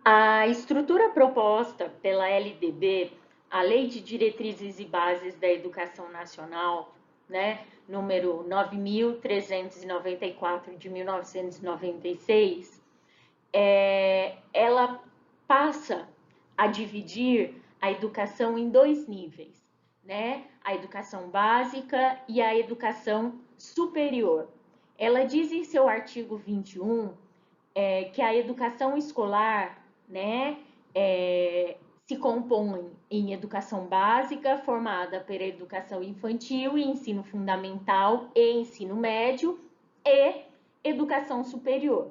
A estrutura proposta pela LDB, a Lei de Diretrizes e Bases da Educação Nacional, né, número 9.394 de 1996, ela passa a dividir a educação em dois níveis, né? A educação básica e a educação superior. Ela diz em seu artigo 21 que a educação escolar, né, se compõe em educação básica, formada pela educação infantil e ensino fundamental e ensino médio, e educação superior.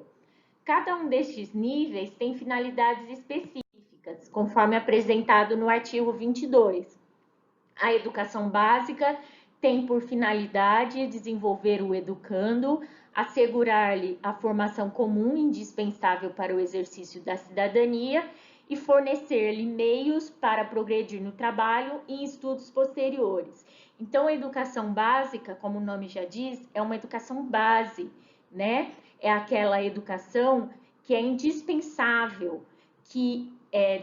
Cada um destes níveis tem finalidades específicas, conforme apresentado no artigo 22. A educação básica tem por finalidade desenvolver o educando, assegurar-lhe a formação comum indispensável para o exercício da cidadania e fornecer-lhe meios para progredir no trabalho e em estudos posteriores. Então, a educação básica, como o nome já diz, é uma educação base, né? É aquela educação que é indispensável, que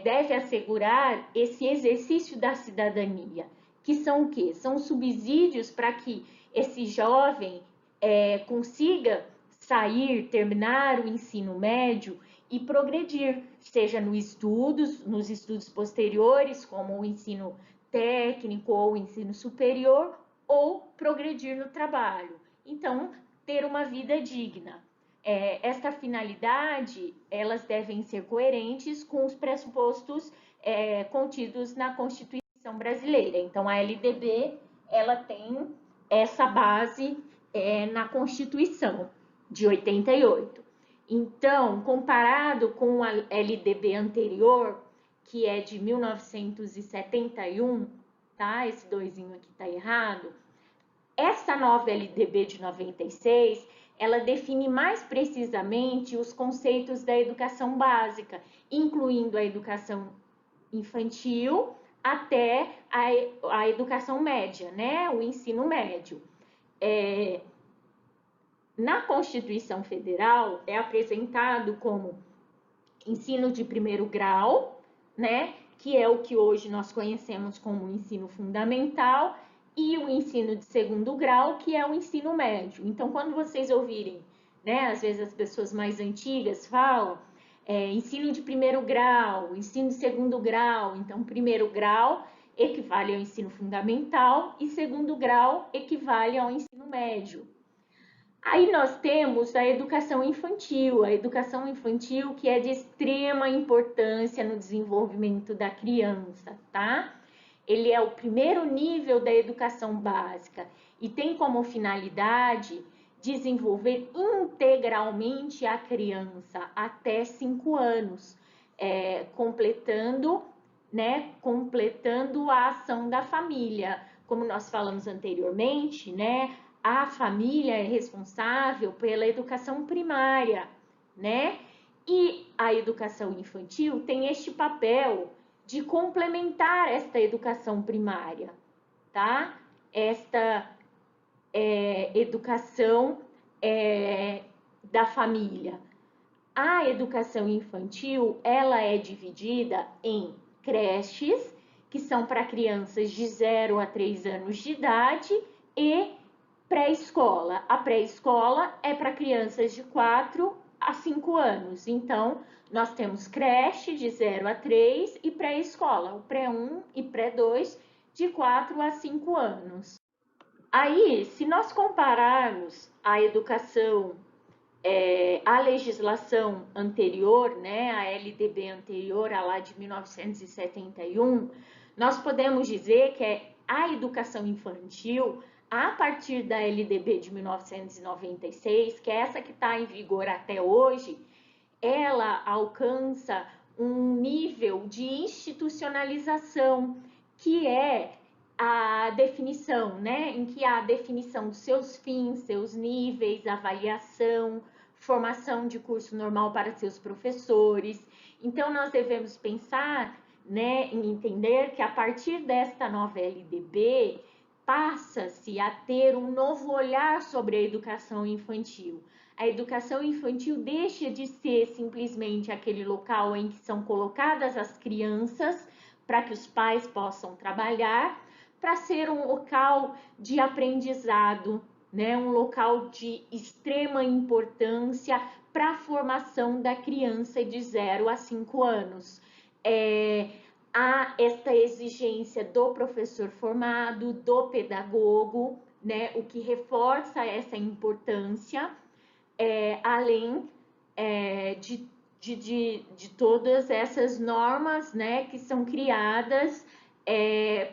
deve assegurar esse exercício da cidadania, que são o quê? São subsídios para que esse jovem consiga sair, terminar o ensino médio e progredir, seja nos estudos posteriores, como o ensino técnico ou o ensino superior, ou progredir no trabalho. Então, ter uma vida digna. Esta finalidade, elas devem ser coerentes com os pressupostos contidos na Constituição brasileira. Então, a LDB, ela tem essa base na Constituição de 88. Então, comparado com a LDB anterior, que é de 1971, tá? Esse doisinho aqui tá errado. Essa nova LDB de 96, ela define mais precisamente os conceitos da educação básica, incluindo a educação infantil até a educação média, né? O ensino médio. Na Constituição Federal é apresentado como ensino de primeiro grau, né? Que é o que hoje nós conhecemos como ensino fundamental, e o ensino de segundo grau, que é o ensino médio. Então, quando vocês ouvirem, né, às vezes as pessoas mais antigas falam ensino de primeiro grau, ensino de segundo grau. Então, primeiro grau equivale ao ensino fundamental e segundo grau equivale ao ensino médio. Aí nós temos a educação infantil que é de extrema importância no desenvolvimento da criança, tá? Ele é o primeiro nível da educação básica e tem como finalidade desenvolver integralmente a criança até 5 anos, completando a ação da família. Como nós falamos anteriormente, né? A família é responsável pela educação primária, né? E a educação infantil tem este papel de complementar esta educação primária, tá? Esta educação da família. A educação infantil, ela é dividida em creches, que são para crianças de 0 a 3 anos de idade, e pré-escola. A pré-escola é para crianças de 4 a 5 anos. Então, nós temos creche de 0 a 3 e pré-escola, o pré-1 e pré-2 de 4 a 5 anos. Aí, se nós compararmos a educação, a legislação anterior, né, a LDB anterior, a lá de 1971, nós podemos dizer que a educação infantil, a partir da LDB de 1996, que é essa que está em vigor até hoje, ela alcança um nível de institucionalização, que é a definição, né, em que há a definição dos seus fins, seus níveis, avaliação, formação de curso normal para seus professores. Então, nós devemos pensar, né, em entender que a partir desta nova LDB, passa-se a ter um novo olhar sobre a educação infantil. A educação infantil deixa de ser simplesmente aquele local em que são colocadas as crianças para que os pais possam trabalhar, para ser um local de aprendizado, né? Um local de extrema importância para a formação da criança de 0 a 5 anos. Há esta exigência do professor formado, do pedagogo, né? O que reforça essa importância, além de todas essas normas, né, que são criadas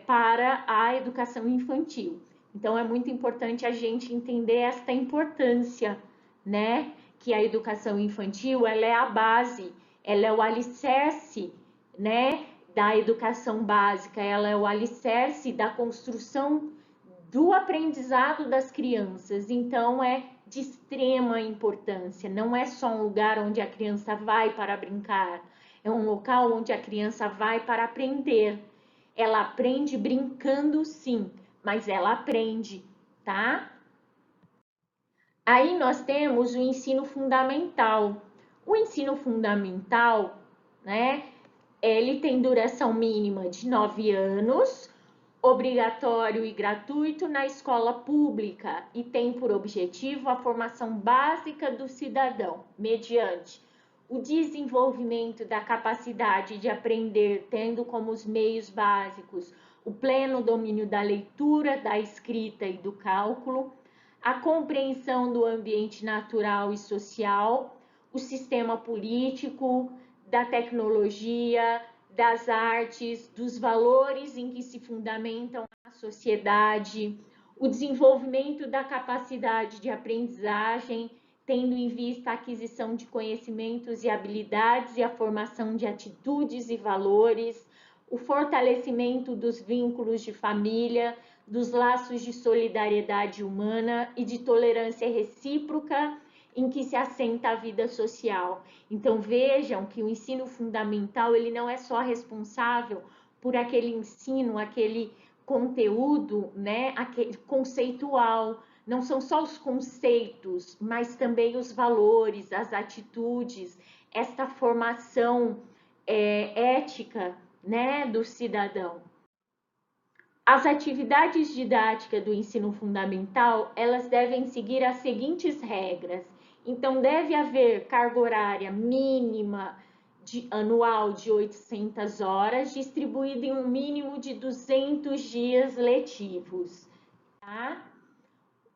para a educação infantil. Então, é muito importante a gente entender esta importância, né, que a educação infantil, ela é a base, ela é o alicerce, né, da educação básica, ela é o alicerce da construção do aprendizado das crianças. Então, é de extrema importância. Não é só um lugar onde a criança vai para brincar, é um local onde a criança vai para aprender. Ela aprende brincando, sim, mas ela aprende, tá? Aí nós temos o ensino fundamental. O ensino fundamental, né? Ele tem duração mínima de 9 anos, obrigatório e gratuito na escola pública e tem por objetivo a formação básica do cidadão, mediante o desenvolvimento da capacidade de aprender, tendo como os meios básicos o pleno domínio da leitura, da escrita e do cálculo, a compreensão do ambiente natural e social, o sistema político, da tecnologia, das artes, dos valores em que se fundamentam a sociedade, o desenvolvimento da capacidade de aprendizagem, tendo em vista a aquisição de conhecimentos e habilidades e a formação de atitudes e valores, o fortalecimento dos vínculos de família, dos laços de solidariedade humana e de tolerância recíproca em que se assenta a vida social. Então vejam que o ensino fundamental, ele não é só responsável por aquele ensino, aquele conteúdo, né, aquele conceitual, não são só os conceitos, mas também os valores, as atitudes, esta formação ética, né, do cidadão. As atividades didáticas do ensino fundamental, elas devem seguir as seguintes regras. Então, deve haver carga horária mínima anual de 800 horas, distribuída em um mínimo de 200 dias letivos. Tá?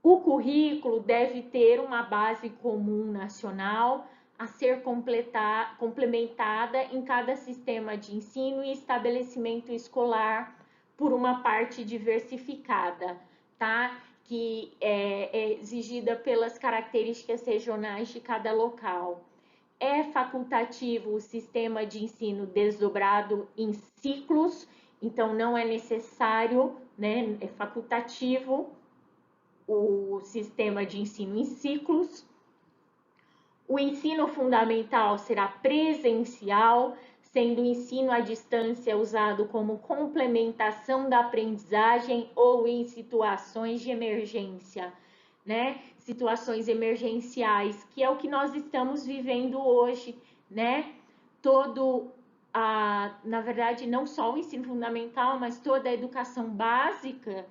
O currículo deve ter uma base comum nacional a ser complementada em cada sistema de ensino e estabelecimento escolar por uma parte diversificada, tá? Que é exigida pelas características regionais de cada local. É facultativo o sistema de ensino desdobrado em ciclos, então não é necessário, né? É facultativo o sistema de ensino em ciclos. O ensino fundamental será presencial, sendo o ensino à distância usado como complementação da aprendizagem ou em situações de emergência, né? Situações emergenciais, que é o que nós estamos vivendo hoje, né? Na verdade, não só o ensino fundamental, mas toda a educação básica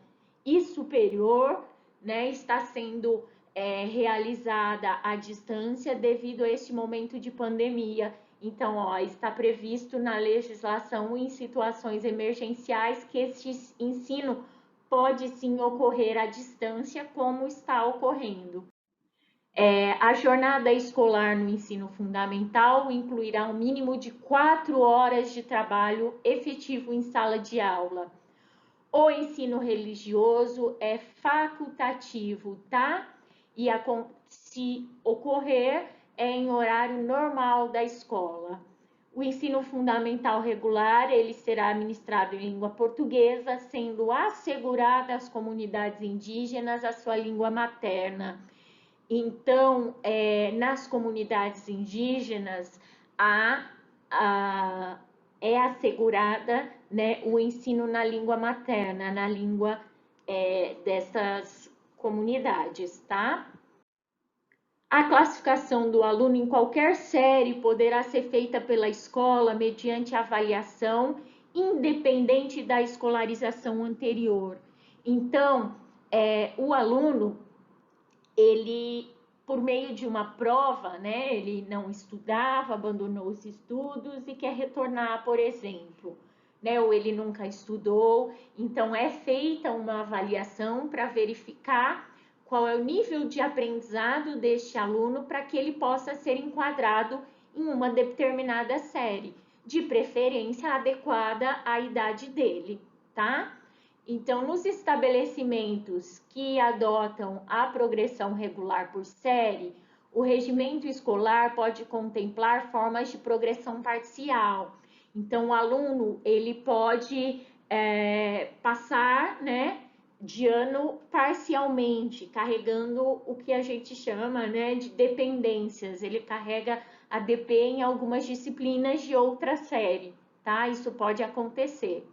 e superior, né, está sendo realizada à distância devido a este momento de pandemia. Então, está previsto na legislação em situações emergenciais que este ensino pode sim ocorrer à distância, como está ocorrendo. A jornada escolar no ensino fundamental incluirá um mínimo de 4 horas de trabalho efetivo em sala de aula. O ensino religioso é facultativo, tá? E se ocorrer, é em horário normal da escola. O ensino fundamental regular, ele será ministrado em língua portuguesa, sendo assegurada às comunidades indígenas a sua língua materna. Então, nas comunidades indígenas, é assegurada, né, o ensino na língua materna, na língua dessas comunidades, tá? A classificação do aluno em qualquer série poderá ser feita pela escola mediante avaliação, independente da escolarização anterior. Então, o aluno, ele, por meio de uma prova, né, ele não estudava, abandonou os estudos e quer retornar, por exemplo, né, ou ele nunca estudou, então é feita uma avaliação para verificar qual é o nível de aprendizado deste aluno para que ele possa ser enquadrado em uma determinada série, de preferência adequada à idade dele, tá? Então, nos estabelecimentos que adotam a progressão regular por série, o regimento escolar pode contemplar formas de progressão parcial. Então, o aluno ele pode passar, né, de ano parcialmente, carregando o que a gente chama, né, de dependências. Ele carrega a DP em algumas disciplinas de outra série, tá? Isso pode acontecer.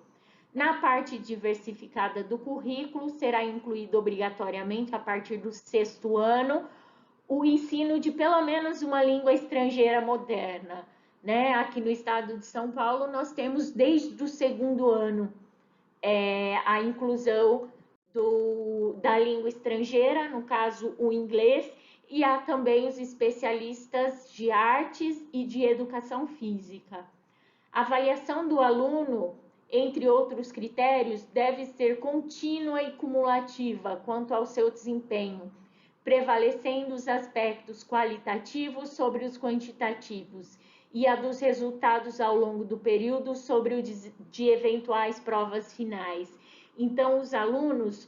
Na parte diversificada do currículo, será incluído obrigatoriamente, a partir do 6º ano, o ensino de pelo menos uma língua estrangeira moderna, né? Aqui no estado de São Paulo, nós temos desde o 2º ano a inclusão da língua estrangeira, no caso o inglês, e há também os especialistas de artes e de educação física. A avaliação do aluno, entre outros critérios, deve ser contínua e cumulativa quanto ao seu desempenho, prevalecendo os aspectos qualitativos sobre os quantitativos e a dos resultados ao longo do período sobre o de eventuais provas finais. Então, os alunos,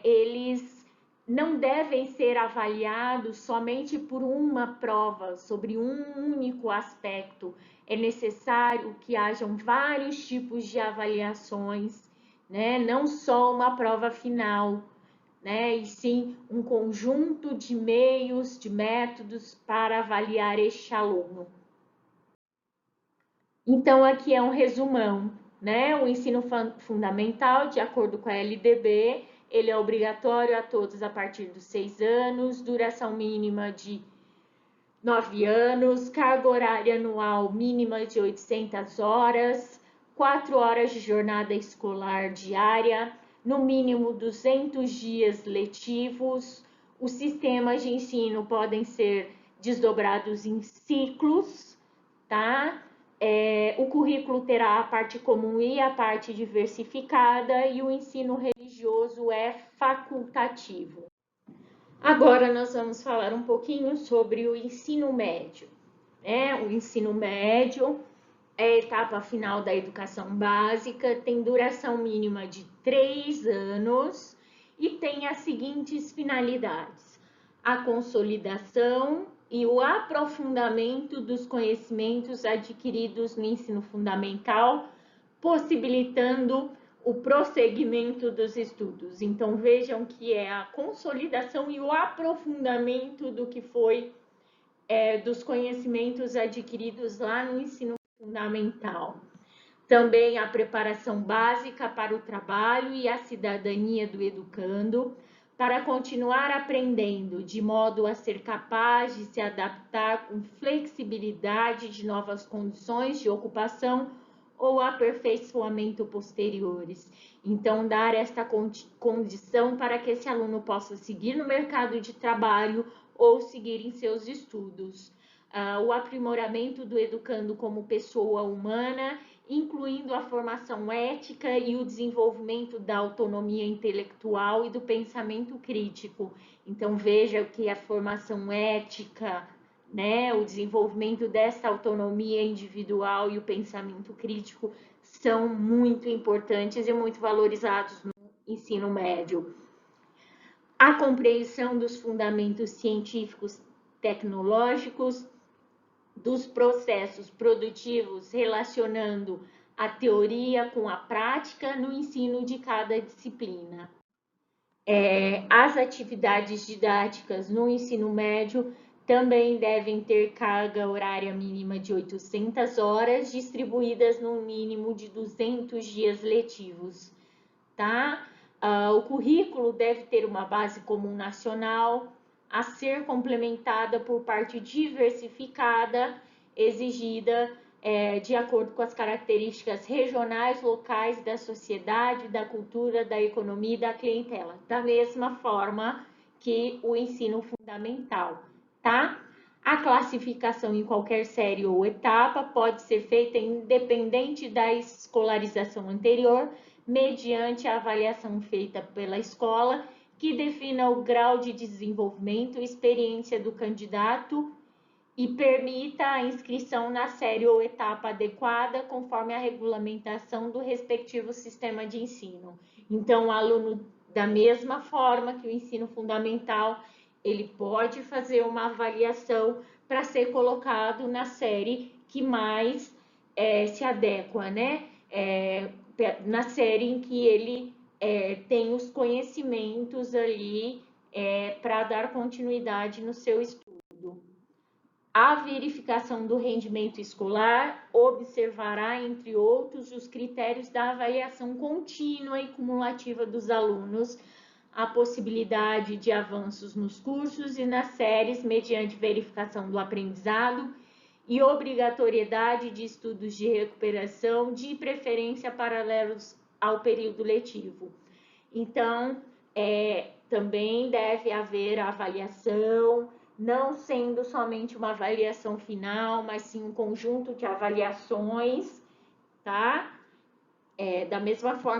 eles não devem ser avaliados somente por uma prova, sobre um único aspecto. É necessário que hajam vários tipos de avaliações, né? Não só uma prova final, né? E sim um conjunto de meios, de métodos para avaliar este aluno. Então, aqui é um resumão, né? O ensino fundamental, de acordo com a LDB, ele é obrigatório a todos a partir dos 6 anos, duração mínima de 9 anos, carga horária anual mínima de 800 horas, 4 horas de jornada escolar diária, no mínimo 200 dias letivos. Os sistemas de ensino podem ser desdobrados em ciclos, tá? O currículo terá a parte comum e a parte diversificada, e o ensino religioso é facultativo. Agora nós vamos falar um pouquinho sobre o ensino médio. O ensino médio é a etapa final da educação básica, tem duração mínima de 3 anos e tem as seguintes finalidades: a consolidação e o aprofundamento dos conhecimentos adquiridos no ensino fundamental, possibilitando o prosseguimento dos estudos. Então, vejam que é a consolidação e o aprofundamento do que foi dos conhecimentos adquiridos lá no ensino fundamental. Também a preparação básica para o trabalho e a cidadania do educando, para continuar aprendendo de modo a ser capaz de se adaptar com flexibilidade de novas condições de ocupação ou aperfeiçoamento posteriores. Então, dar esta condição para que esse aluno possa seguir no mercado de trabalho ou seguir em seus estudos. O aprimoramento do educando como pessoa humana, incluindo a formação ética e o desenvolvimento da autonomia intelectual e do pensamento crítico. Então, veja que a formação ética, né, o desenvolvimento dessa autonomia individual e o pensamento crítico são muito importantes e muito valorizados no ensino médio. A compreensão dos fundamentos científicos tecnológicos, dos processos produtivos, relacionando a teoria com a prática no ensino de cada disciplina. As atividades didáticas no ensino médio também devem ter carga horária mínima de 800 horas, distribuídas no mínimo de 200 dias letivos, tá? O currículo deve ter uma base comum nacional, a ser complementada por parte diversificada, exigida de acordo com as características regionais, locais da sociedade, da cultura, da economia e da clientela, da mesma forma que o ensino fundamental, tá? A classificação em qualquer série ou etapa pode ser feita independente da escolarização anterior, mediante a avaliação feita pela escola, que defina o grau de desenvolvimento e experiência do candidato e permita a inscrição na série ou etapa adequada, conforme a regulamentação do respectivo sistema de ensino. Então, o aluno, da mesma forma que o ensino fundamental, ele pode fazer uma avaliação para ser colocado na série que mais se adequa, né? Na série em que ele tem os conhecimentos ali para dar continuidade no seu estudo. A verificação do rendimento escolar observará, entre outros, os critérios da avaliação contínua e cumulativa dos alunos, a possibilidade de avanços nos cursos e nas séries mediante verificação do aprendizado e obrigatoriedade de estudos de recuperação, de preferência paralelos ao período letivo. Então, também deve haver avaliação, não sendo somente uma avaliação final, mas sim um conjunto de avaliações, tá? Da mesma forma